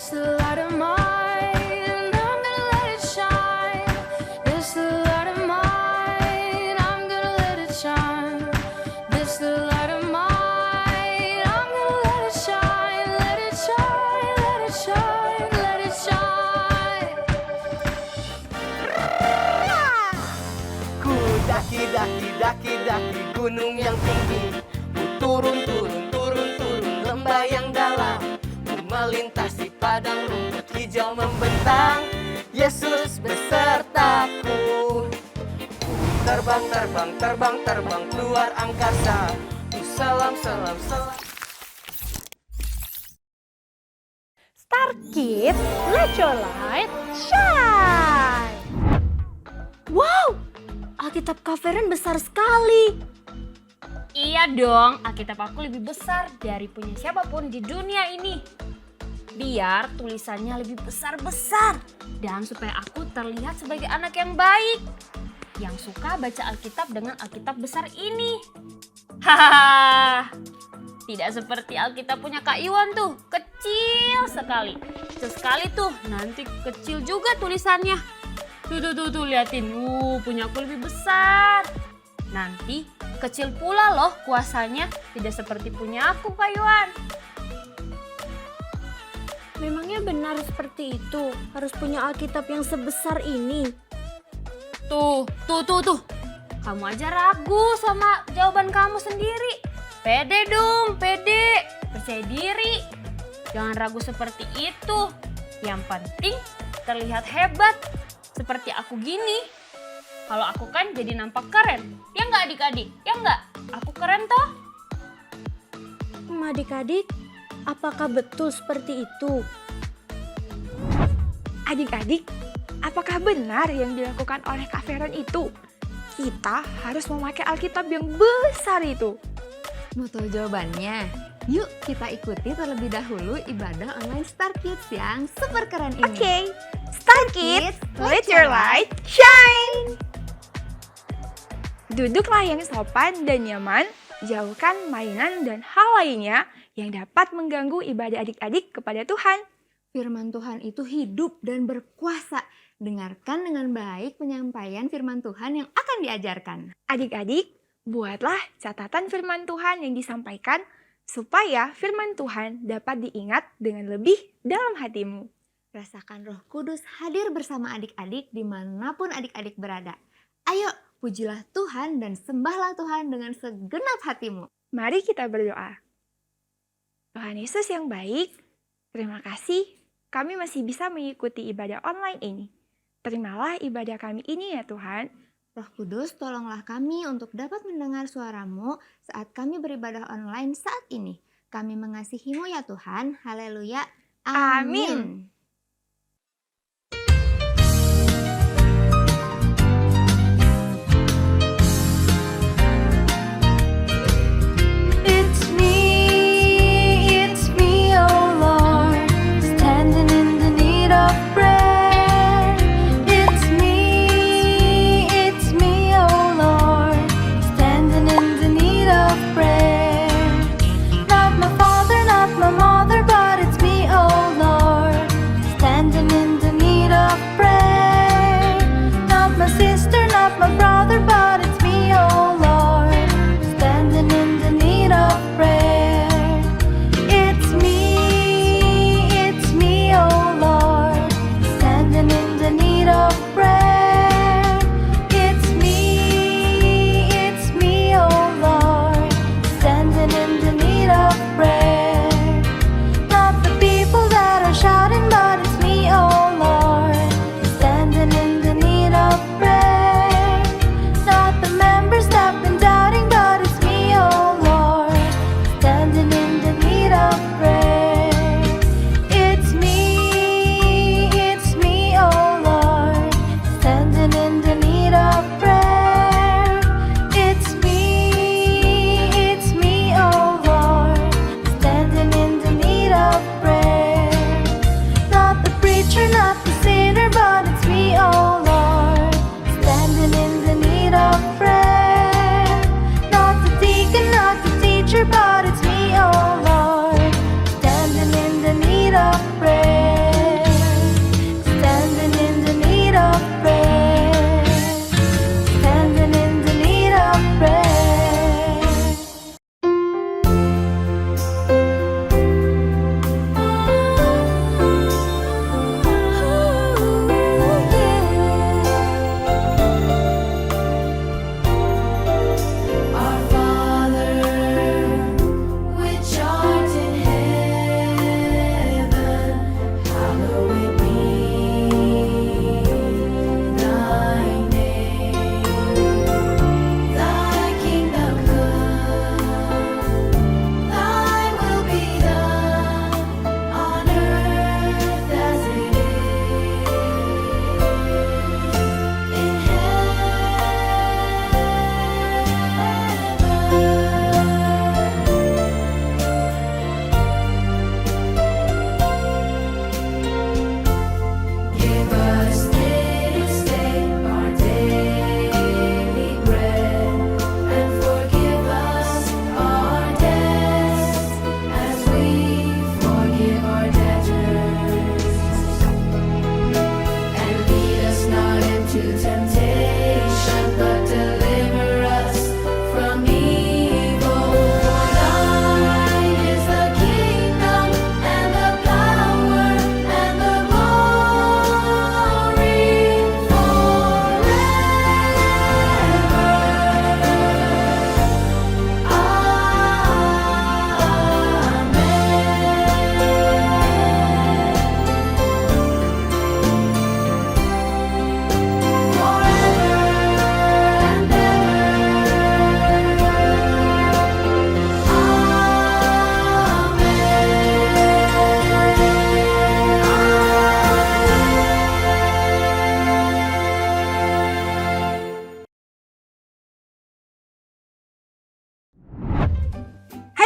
This light of mine, I'm gonna let it shine. This light of mine, I'm gonna let it shine. This light of mine, I'm gonna let it shine. Let it shine, let it shine, let it shine. Ku daki gunung yang tinggi. Ku turun lembah yang dalam. Ku melintasi padang rumput hijau membentang. Yesus besertaku. Ku terbang keluar angkasa. Ku salam. Star Kids, let your light shine! Wow, Alkitab Kak Feren besar sekali. Iya dong, Alkitab aku lebih besar dari punya siapapun di dunia ini. Biar tulisannya lebih besar-besar dan supaya aku terlihat sebagai anak yang baik. Yang suka baca Alkitab dengan Alkitab besar ini. Hahaha, tidak seperti Alkitab punya Kak Iwan tuh, kecil sekali. Kecil sekali tuh, nanti kecil juga tulisannya. Tuh, liatin. Punya aku lebih besar. Nanti kecil pula loh kuasanya, tidak seperti punya aku, Kak Iwan. Memangnya benar seperti itu? Harus punya Alkitab yang sebesar ini? Tuh. Kamu aja ragu sama jawaban kamu sendiri. Pede dong, pede. Percaya diri. Jangan ragu seperti itu. Yang penting terlihat hebat. Seperti aku gini. Kalau aku kan jadi nampak keren. Ya nggak adik-adik? Ya nggak? Aku keren toh? Adik-adik, apakah betul seperti itu? Adik-adik, apakah benar yang dilakukan oleh Kak Feren itu? Kita harus memakai Alkitab yang besar itu. Mau tahu jawabannya? Yuk kita ikuti terlebih dahulu ibadah online Star Kids yang super keren ini. Oke, Star Kids, let your light shine! Duduklah yang sopan dan nyaman, jauhkan mainan dan hal lainnya yang dapat mengganggu ibadah adik-adik kepada Tuhan. Firman Tuhan itu hidup dan berkuasa. Dengarkan dengan baik penyampaian firman Tuhan yang akan diajarkan. Adik-adik, buatlah catatan firman Tuhan yang disampaikan supaya firman Tuhan dapat diingat dengan lebih dalam hatimu. Rasakan Roh Kudus hadir bersama adik-adik dimanapun adik-adik berada. Ayo, pujilah Tuhan dan sembahlah Tuhan dengan segenap hatimu. Mari kita berdoa. Tuhan Yesus yang baik, terima kasih kami masih bisa mengikuti ibadah online ini. Terimalah ibadah kami ini ya Tuhan. Roh Kudus, tolonglah kami untuk dapat mendengar suara-Mu saat kami beribadah online saat ini. Kami mengasihi-Mu ya Tuhan. Haleluya. Amin. It's me, oh Lord, standing in the need of prayer. It's me, oh Lord, standing in the need of prayer. Not my father, not my mother, but it's me, oh Lord,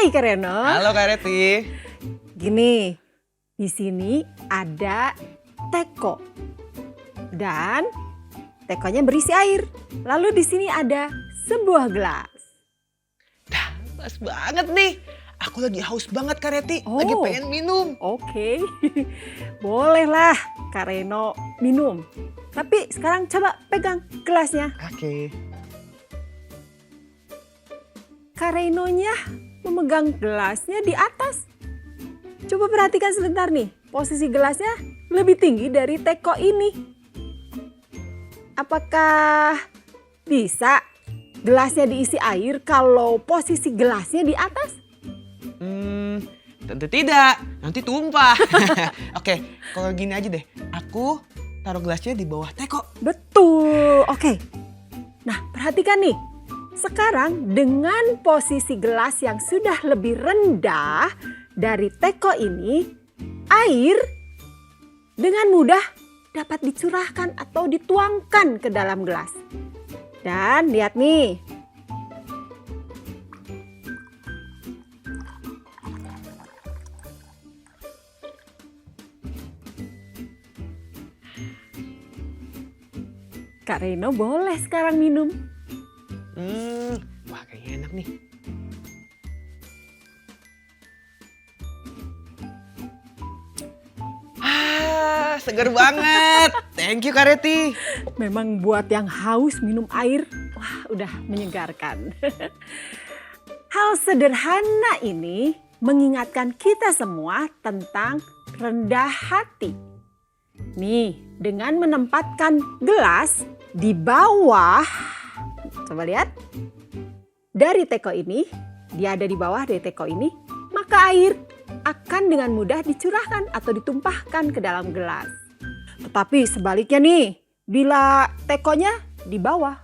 Hai Kareno. Halo Kak Reti. Gini, di sini ada teko. Dan tekonya berisi air. Lalu di sini ada sebuah gelas. Pas banget nih. Aku lagi haus banget Kak Reti. Oh. Lagi pengen minum. Oke, bolehlah Kareno minum. Tapi sekarang coba pegang gelasnya. Oke. Karenonya memegang gelasnya di atas. Coba perhatikan sebentar nih, posisi gelasnya lebih tinggi dari teko ini. Apakah bisa gelasnya diisi air kalau posisi gelasnya di atas? Tentu tidak. Nanti tumpah. Oke, kalau gini aja deh. Aku taruh gelasnya di bawah teko. Betul, oke. Nah, perhatikan nih. Sekarang dengan posisi gelas yang sudah lebih rendah dari teko ini, air dengan mudah dapat dicurahkan atau dituangkan ke dalam gelas. Dan lihat nih. Kak Reno boleh sekarang minum. Wah kayaknya enak nih. Seger banget. Thank you Kak Reti. Memang buat yang haus minum air, wah udah menyegarkan. Hal sederhana ini mengingatkan kita semua tentang rendah hati. Nih, dengan menempatkan gelas di bawah, coba lihat, dari teko ini, dia ada di bawah dari teko ini, maka air akan dengan mudah dicurahkan atau ditumpahkan ke dalam gelas. Tetapi sebaliknya nih, bila tekonya di bawah,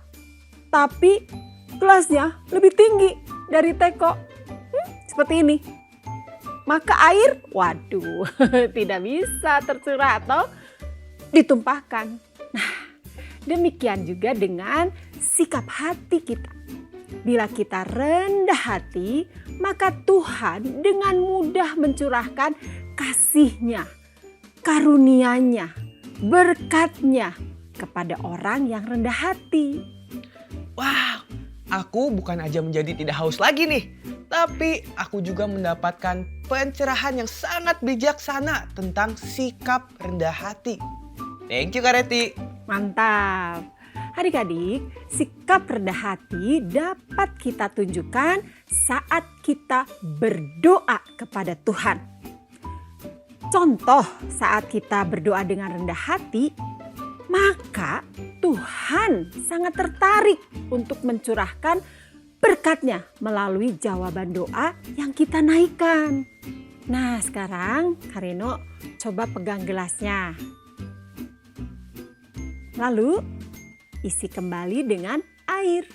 tapi gelasnya lebih tinggi dari teko, seperti ini, maka air, waduh, tidak bisa tercurah atau ditumpahkan. Nah, demikian juga dengan sikap hati kita. Bila kita rendah hati, maka Tuhan dengan mudah mencurahkan kasih-Nya, karunia-Nya, berkat-Nya kepada orang yang rendah hati. Wow, aku bukan aja menjadi tidak haus lagi nih. Tapi aku juga mendapatkan pencerahan yang sangat bijaksana tentang sikap rendah hati. Thank you Kak Reti. Mantap. Adik-adik, sikap rendah hati dapat kita tunjukkan saat kita berdoa kepada Tuhan. Contoh saat kita berdoa dengan rendah hati, maka Tuhan sangat tertarik untuk mencurahkan berkat-Nya melalui jawaban doa yang kita naikkan. Nah sekarang Kak Reno coba pegang gelasnya. Lalu isi kembali dengan air.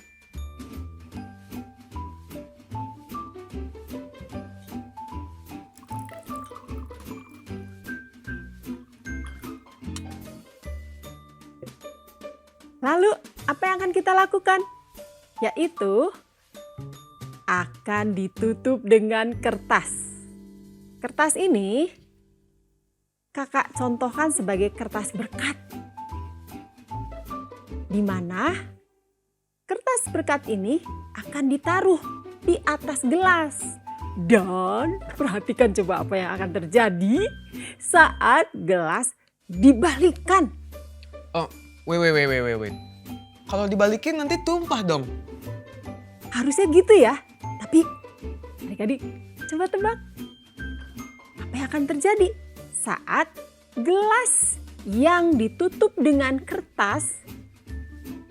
Lalu apa yang akan kita lakukan? Yaitu akan ditutup dengan kertas. Kertas ini kakak contohkan sebagai kertas berkat. Di mana kertas berkat ini akan ditaruh di atas gelas. Dan perhatikan coba apa yang akan terjadi saat gelas dibalikkan. Oh, wait. Kalau dibalikin nanti tumpah dong. Harusnya gitu ya. Tapi adik-adik coba tebak. Apa yang akan terjadi saat gelas yang ditutup dengan kertas,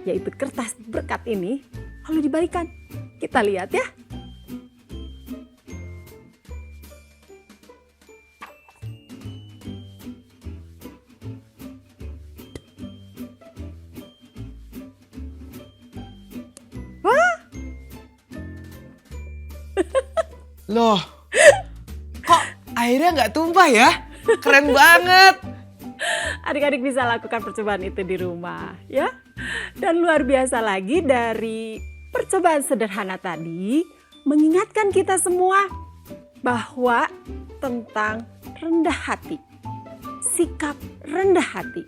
yaitu kertas berkat ini, lalu dibalikan. Kita lihat ya. Loh, kok airnya nggak tumpah ya? Keren banget. Adik-adik bisa lakukan percobaan itu di rumah ya. Dan luar biasa lagi dari percobaan sederhana tadi mengingatkan kita semua bahwa tentang rendah hati, sikap rendah hati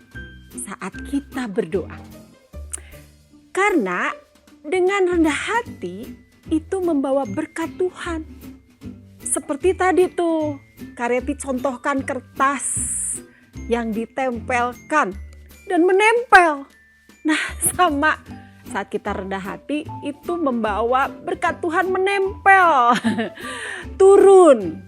saat kita berdoa. Karena dengan rendah hati itu membawa berkat Tuhan. Seperti tadi tuh, Kareti contohkan kertas yang ditempelkan dan menempel. Nah, sama saat kita rendah hati itu membawa berkat Tuhan menempel, turun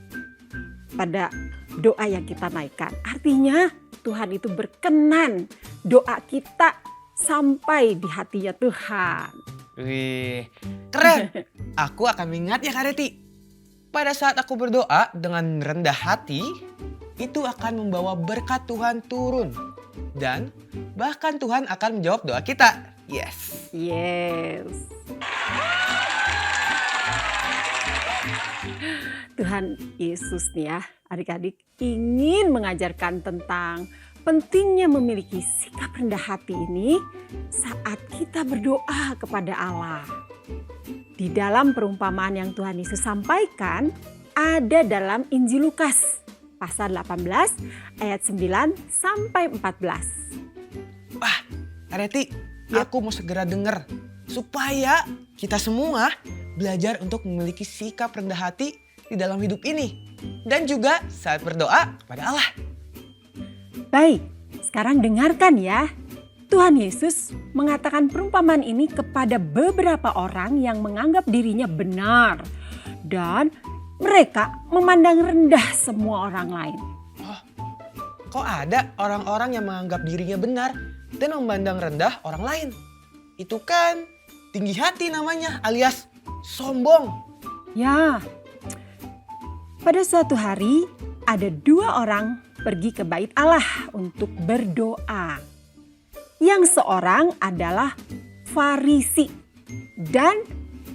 pada doa yang kita naikkan. Artinya Tuhan itu berkenan doa kita sampai di hatinya Tuhan. Wih, keren. Aku akan mengingatnya Kak Reti. Pada saat aku berdoa dengan rendah hati, itu akan membawa berkat Tuhan turun. Dan bahkan Tuhan akan menjawab doa kita. Yes. Yes. Tuhan Yesus nih ya, adik-adik ingin mengajarkan tentang pentingnya memiliki sikap rendah hati ini saat kita berdoa kepada Allah. Di dalam perumpamaan yang Tuhan Yesus sampaikan ada dalam Injil Lukas pasal 18 ayat 9 sampai 14. Wah, Kak Reti, aku mau segera dengar supaya kita semua belajar untuk memiliki sikap rendah hati di dalam hidup ini dan juga saat berdoa kepada Allah. Baik, sekarang dengarkan ya. Tuhan Yesus mengatakan perumpamaan ini kepada beberapa orang yang menganggap dirinya benar dan mereka memandang rendah semua orang lain. Oh, kok ada orang-orang yang menganggap dirinya benar dan memandang rendah orang lain? Itu kan tinggi hati namanya, alias sombong. Ya, pada suatu hari ada dua orang pergi ke bait Allah untuk berdoa. Yang seorang adalah Farisi dan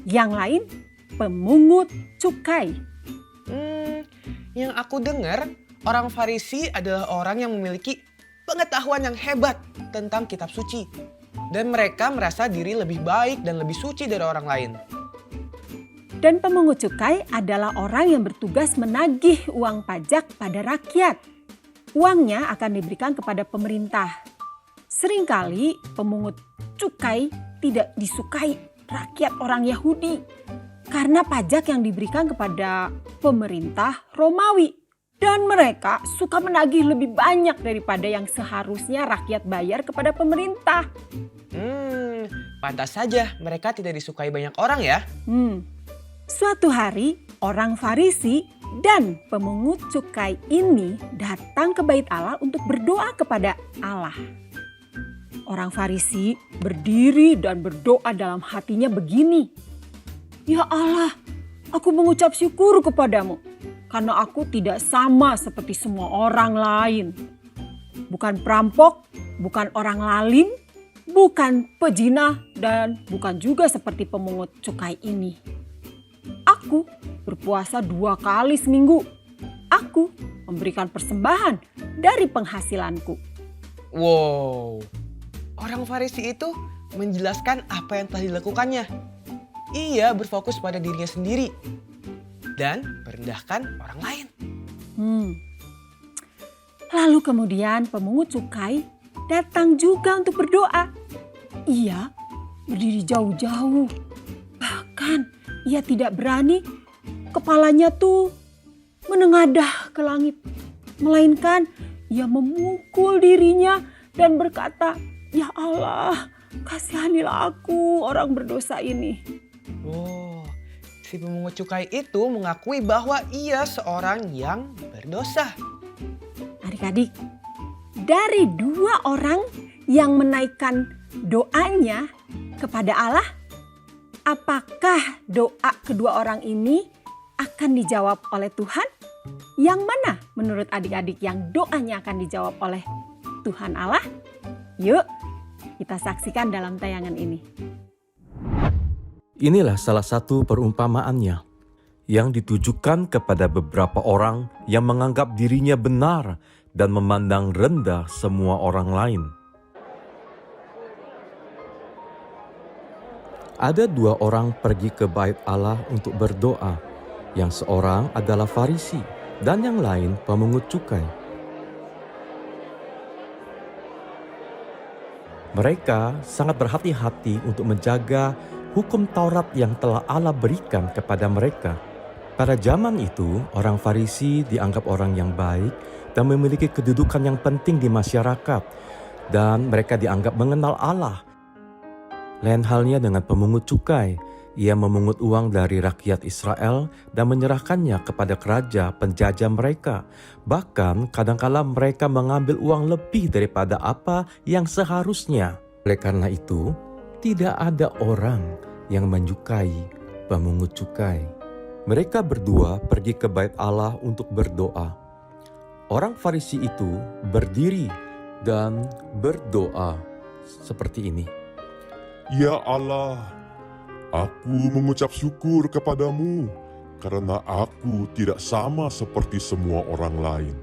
yang lain pemungut cukai. Yang aku dengar, orang Farisi adalah orang yang memiliki pengetahuan yang hebat tentang kitab suci. Dan mereka merasa diri lebih baik dan lebih suci dari orang lain. Dan pemungut cukai adalah orang yang bertugas menagih uang pajak pada rakyat. Uangnya akan diberikan kepada pemerintah. Seringkali pemungut cukai tidak disukai rakyat orang Yahudi karena pajak yang diberikan kepada pemerintah Romawi. Dan mereka suka menagih lebih banyak daripada yang seharusnya rakyat bayar kepada pemerintah. Pantas saja mereka tidak disukai banyak orang ya. Suatu hari orang Farisi dan pemungut cukai ini datang ke bait Allah untuk berdoa kepada Allah. Orang Farisi berdiri dan berdoa dalam hatinya begini. Ya Allah, aku mengucap syukur kepadamu karena aku tidak sama seperti semua orang lain. Bukan perampok, bukan orang lalim, bukan pezina, dan bukan juga seperti pemungut cukai ini. Aku berpuasa 2 kali seminggu. Aku memberikan persembahan dari penghasilanku. Wow, orang Farisi itu menjelaskan apa yang telah dilakukannya. Ia berfokus pada dirinya sendiri dan merendahkan orang lain. Lalu kemudian pemungut cukai datang juga untuk berdoa. Ia berdiri jauh-jauh. Bahkan ia tidak berani kepalanya tuh menengadah ke langit. Melainkan ia memukul dirinya dan berkata, "Ya Allah, kasihanilah aku orang berdosa ini." Oh, si pemungut cukai itu mengakui bahwa ia seorang yang berdosa. Adik-adik, dari 2 orang yang menaikkan doanya kepada Allah, apakah doa kedua orang ini akan dijawab oleh Tuhan? Yang mana menurut adik-adik yang doanya akan dijawab oleh Tuhan Allah? Yuk, kita saksikan dalam tayangan ini. Inilah salah satu perumpamaannya yang ditujukan kepada beberapa orang yang menganggap dirinya benar dan memandang rendah semua orang lain. Ada 2 orang pergi ke bait Allah untuk berdoa. yang seorang adalah Farisi dan yang lain pemungut cukai. Mereka sangat berhati-hati untuk menjaga hukum Taurat yang telah Allah berikan kepada mereka. Pada zaman itu, orang Farisi dianggap orang yang baik dan memiliki kedudukan yang penting di masyarakat, dan mereka dianggap mengenal Allah. Lain halnya dengan pemungut cukai. Ia memungut uang dari rakyat Israel dan menyerahkannya kepada raja penjajah mereka. Bahkan kadangkala mereka mengambil uang lebih daripada apa yang seharusnya. Oleh karena itu, tidak ada orang yang menyukai pemungut cukai. Mereka berdua pergi ke bait Allah untuk berdoa. Orang Farisi itu berdiri dan berdoa seperti ini. Ya Allah, aku mengucap syukur kepadamu karena aku tidak sama seperti semua orang lain.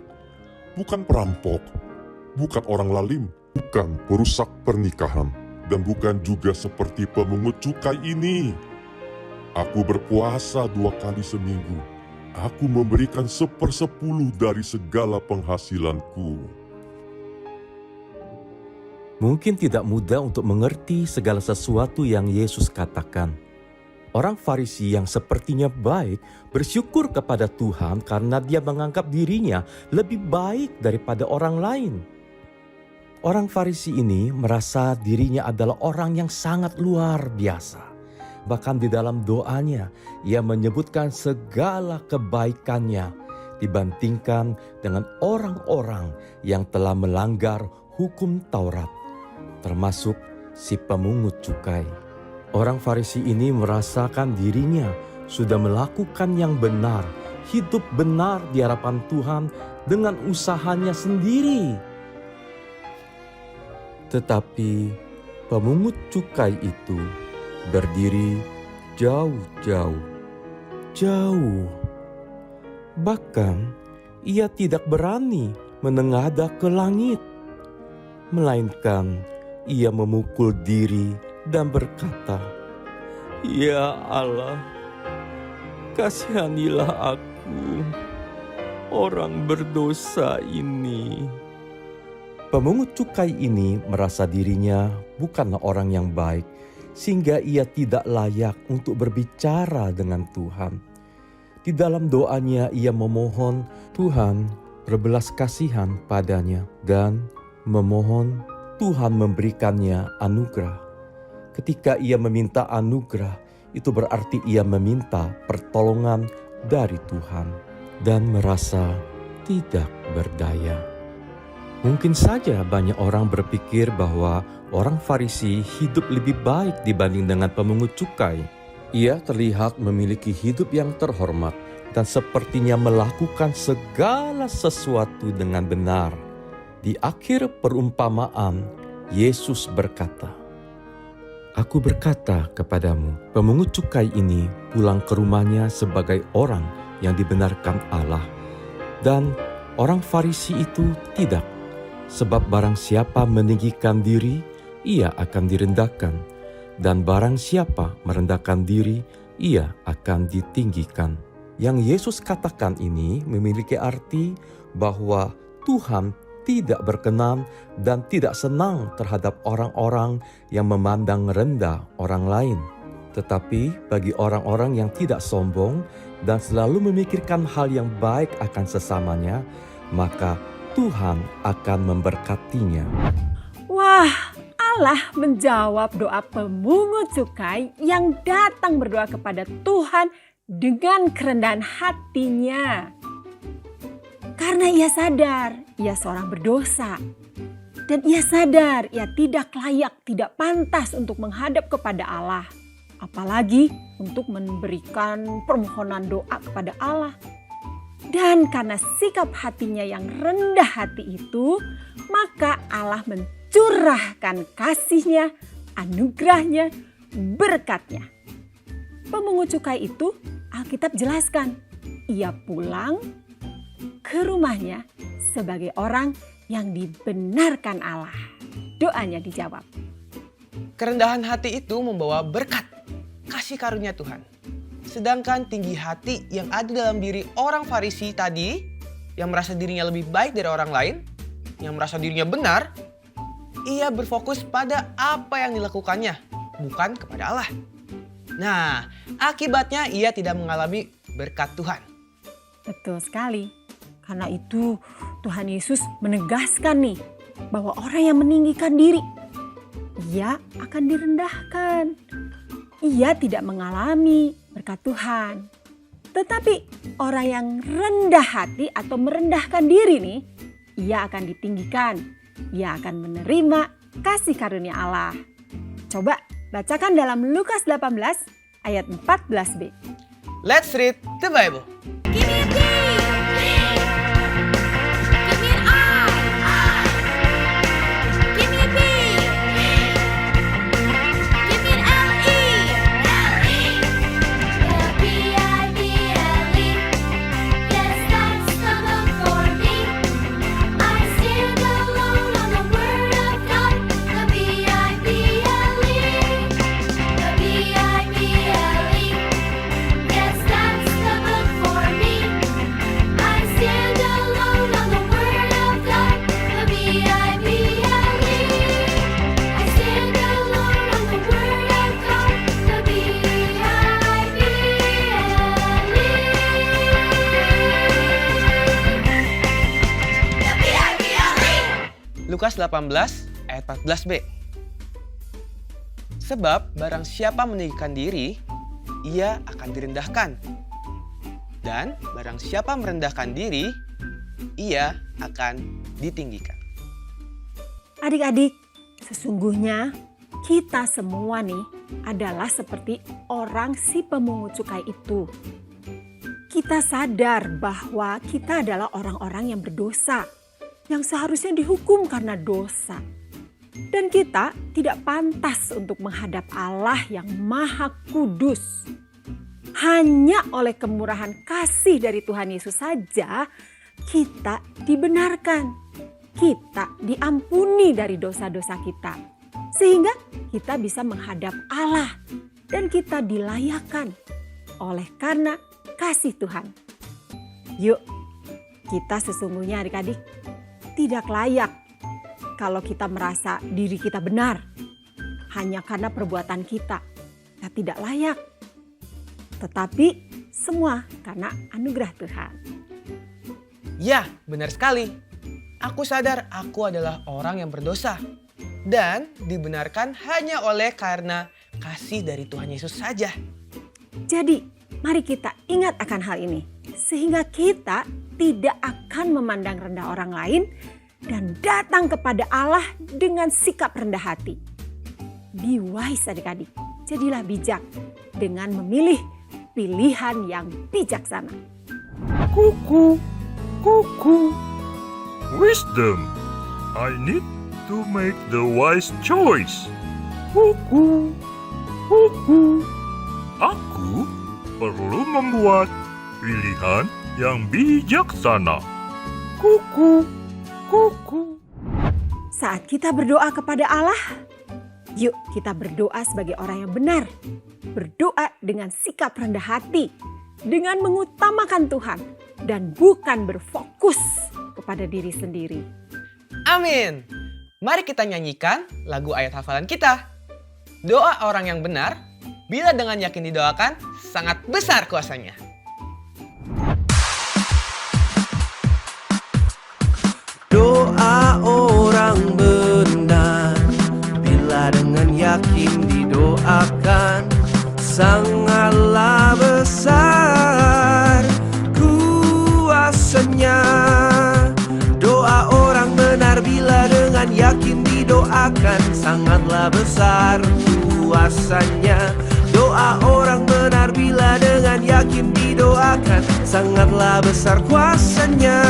Bukan perampok, bukan orang lalim, bukan perusak pernikahan, dan bukan juga seperti pemungut cukai ini. Aku berpuasa 2 kali seminggu. Aku memberikan 1/10 dari segala penghasilanku. Mungkin tidak mudah untuk mengerti segala sesuatu yang Yesus katakan. Orang Farisi yang sepertinya baik bersyukur kepada Tuhan karena dia menganggap dirinya lebih baik daripada orang lain. Orang Farisi ini merasa dirinya adalah orang yang sangat luar biasa. Bahkan di dalam doanya, ia menyebutkan segala kebaikannya dibandingkan dengan orang-orang yang telah melanggar hukum Taurat, termasuk si pemungut cukai. Orang Farisi ini merasakan dirinya sudah melakukan yang benar, hidup benar di hadapan Tuhan dengan usahanya sendiri. Tetapi pemungut cukai itu berdiri jauh. Bahkan ia tidak berani menengadah ke langit, melainkan ia memukul diri dan berkata, "Ya Allah, kasihanilah aku, orang berdosa ini." Pemungut cukai ini merasa dirinya bukanlah orang yang baik, sehingga ia tidak layak untuk berbicara dengan Tuhan. Di dalam doanya ia memohon Tuhan berbelas kasihan padanya dan memohon Tuhan memberikannya anugerah. Ketika ia meminta anugerah, itu berarti ia meminta pertolongan dari Tuhan dan merasa tidak berdaya. Mungkin saja banyak orang berpikir bahwa orang Farisi hidup lebih baik dibanding dengan pemungut cukai. Ia terlihat memiliki hidup yang terhormat dan sepertinya melakukan segala sesuatu dengan benar. Di akhir perumpamaan, Yesus berkata, "Aku berkata kepadamu, pemungut cukai ini pulang ke rumahnya sebagai orang yang dibenarkan Allah, dan orang Farisi itu tidak. Sebab barang siapa meninggikan diri, ia akan direndahkan. Dan barang siapa merendahkan diri, ia akan ditinggikan." Yang Yesus katakan ini memiliki arti bahwa Tuhan tidak berkenan dan tidak senang terhadap orang-orang yang memandang rendah orang lain. Tetapi bagi orang-orang yang tidak sombong dan selalu memikirkan hal yang baik akan sesamanya, maka Tuhan akan memberkatinya. Wah, Allah menjawab doa pemungut cukai yang datang berdoa kepada Tuhan dengan kerendahan hatinya. Karena ia sadar ia seorang berdosa. Dan ia sadar ia tidak layak, tidak pantas untuk menghadap kepada Allah. Apalagi untuk memberikan permohonan doa kepada Allah. Dan karena sikap hatinya yang rendah hati itu, maka Allah mencurahkan kasih-Nya, anugerah-Nya, berkat-Nya. Pemungut cukai itu Alkitab jelaskan, ia pulang ke rumahnya sebagai orang yang dibenarkan Allah. Doanya dijawab. Kerendahan hati itu membawa berkat, kasih karunia Tuhan. Sedangkan tinggi hati yang ada dalam diri orang Farisi tadi, yang merasa dirinya lebih baik dari orang lain, yang merasa dirinya benar, ia berfokus pada apa yang dilakukannya, bukan kepada Allah. Nah, akibatnya ia tidak mengalami berkat Tuhan. Betul sekali. Karena itu Tuhan Yesus menegaskan nih bahwa orang yang meninggikan diri, ia akan direndahkan. Ia tidak mengalami berkat Tuhan. Tetapi orang yang rendah hati atau merendahkan diri nih, ia akan ditinggikan. Ia akan menerima kasih karunia Allah. Coba bacakan dalam Lukas 18 ayat 14b. Let's read the Bible. Give me a D. Give me an I. Give me a B. Give me an L-E. L-E-B-I-B-L-E. Yes, that's the book for me. I stand alone on the Word of God. The B-I-B-L-E. The B-I-B-L-E. Yes, that's the book for me. I stand alone on the Word of God. The B-I-B-L-E. I stand alone on the Word of God. The B-I-B-L-E. Lukas 18 ayat 14b. Sebab barang siapa meninggikan diri, ia akan direndahkan. Dan barang siapa merendahkan diri, ia akan ditinggikan. Adik-adik, sesungguhnya kita semua nih adalah seperti orang si pemungut cukai itu. Kita sadar bahwa kita adalah orang-orang yang berdosa, yang seharusnya dihukum karena dosa. Dan kita tidak pantas untuk menghadap Allah yang Maha Kudus. Hanya oleh kemurahan kasih dari Tuhan Yesus saja kita dibenarkan. Kita diampuni dari dosa-dosa kita. Sehingga kita bisa menghadap Allah dan kita dilayakkan oleh karena kasih Tuhan. Yuk, kita sesungguhnya adik-adik tidak layak kalau kita merasa diri kita benar hanya karena perbuatan kita. Kita tidak layak. Tetapi semua karena anugerah Tuhan. Ya, benar sekali. Aku sadar aku adalah orang yang berdosa. Dan dibenarkan hanya oleh karena kasih dari Tuhan Yesus saja. Jadi, mari kita ingat akan hal ini. Sehingga kita tidak akan memandang rendah orang lain dan datang kepada Allah dengan sikap rendah hati. Be wise adik-adik, jadilah bijak dengan memilih pilihan yang bijaksana. Kuku, kuku. Wisdom. I need to make the wise choice. Kuku, kuku. Aku perlu membuat pilihan yang bijaksana. Kuku, kuku. Saat kita berdoa kepada Allah, yuk kita berdoa sebagai orang yang benar. Berdoa dengan sikap rendah hati, dengan mengutamakan Tuhan dan bukan berfokus kepada diri sendiri. Amin. Mari kita nyanyikan lagu ayat hafalan kita. Doa orang yang benar, bila dengan yakin didoakan, sangat besar kuasanya. Doa orang benar, bila dengan yakin didoakan, sangatlah besar kuasanya. Doa orang benar bila dengan yakin didoakan, sangatlah besar kuasanya. Doa orang benar bila dengan yakin didoakan, sangatlah besar kuasanya.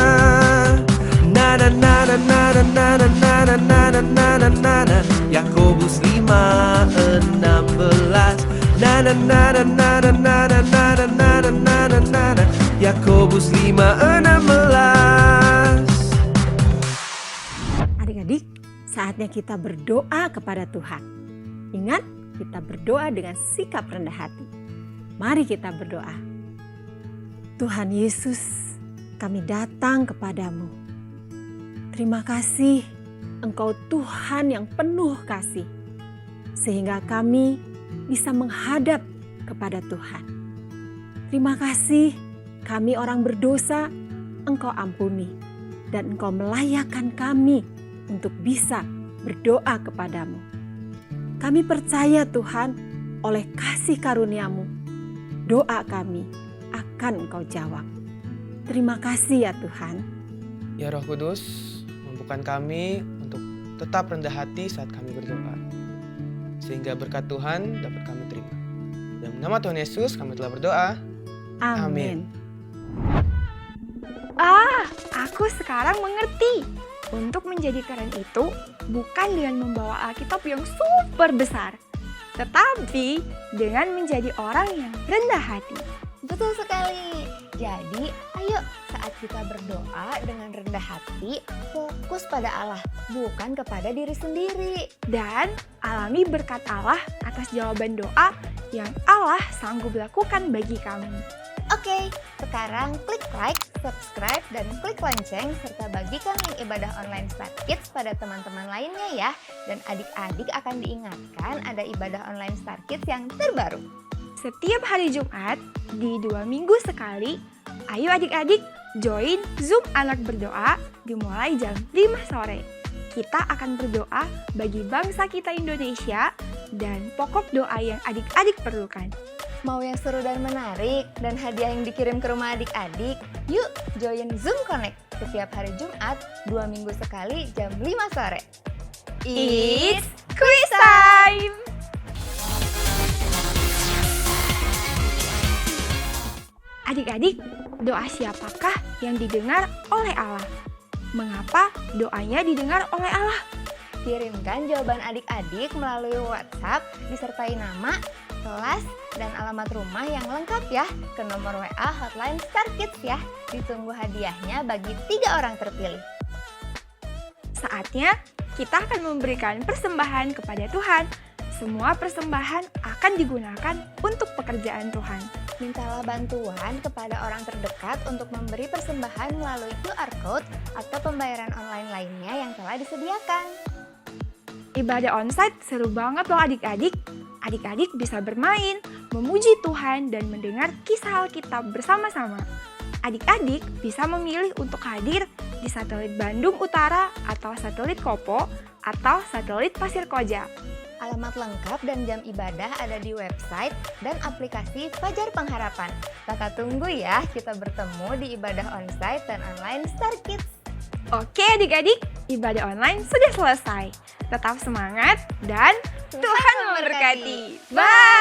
Na na na na na na na na na na na na na na na. Yakobus 5:16. Na na na na na na na na na na na na na na na. Yakobus 5:16. Adik-adik, saatnya kita berdoa kepada Tuhan. Ingat, kita berdoa dengan sikap rendah hati. Mari kita berdoa. Tuhan Yesus, kami datang kepadamu. Terima kasih Engkau Tuhan yang penuh kasih, sehingga kami bisa menghadap kepada Tuhan. Terima kasih kami orang berdosa Engkau ampuni, dan Engkau melayakkan kami untuk bisa berdoa kepadamu. Kami percaya Tuhan, oleh kasih karunia-Mu, doa kami akan Engkau jawab. Terima kasih ya Tuhan. Ya Roh Kudus, mampukan kami untuk tetap rendah hati saat kami berdoa, sehingga berkat Tuhan dapat kami terima. Dalam nama Tuhan Yesus kami telah berdoa. Amin. Aku sekarang mengerti. Untuk menjadi keren itu bukan dengan membawa Alkitab yang super besar, tetapi dengan menjadi orang yang rendah hati. Betul sekali. Jadi, ayo saat kita berdoa dengan rendah hati, fokus pada Allah, bukan kepada diri sendiri. Dan alami berkat Allah atas jawaban doa yang Allah sanggup lakukan bagi kami. Oke, sekarang klik like, subscribe, dan klik lonceng serta bagikan link ibadah online Start Kids pada teman-teman lainnya ya. Dan adik-adik akan diingatkan ada ibadah online Start Kids yang terbaru. Setiap hari Jumat di 2 minggu sekali, ayo adik-adik join Zoom Anak Berdoa dimulai jam 5 sore. Kita akan berdoa bagi bangsa kita Indonesia dan pokok doa yang adik-adik perlukan. Mau yang seru dan menarik dan hadiah yang dikirim ke rumah adik-adik? Yuk join Zoom Connect setiap hari Jumat 2 minggu sekali jam 5 sore. It's quiz time! Adik-adik, doa siapakah yang didengar oleh Allah? Mengapa doanya didengar oleh Allah? Kirimkan jawaban adik-adik melalui WhatsApp disertai nama, kelas, dan alamat rumah yang lengkap ya ke nomor WA hotline Start Kids ya. Ditunggu hadiahnya bagi 3 orang terpilih. Saatnya kita akan memberikan persembahan kepada Tuhan. Semua persembahan akan digunakan untuk pekerjaan Tuhan. Mintalah bantuan kepada orang terdekat untuk memberi persembahan melalui QR Code atau pembayaran online lainnya yang telah disediakan. Ibadah onsite seru banget loh adik-adik. Adik-adik bisa bermain, memuji Tuhan, dan mendengar kisah Alkitab bersama-sama. Adik-adik bisa memilih untuk hadir di satelit Bandung Utara atau satelit Kopo atau satelit Pasir Koja. Alamat lengkap dan jam ibadah ada di website dan aplikasi Fajar Pengharapan. Kakak tunggu ya kita bertemu di ibadah onsite dan online Start Kids. Oke adik-adik, ibadah online sudah selesai. Tetap semangat dan Tuhan memberkati. Bye!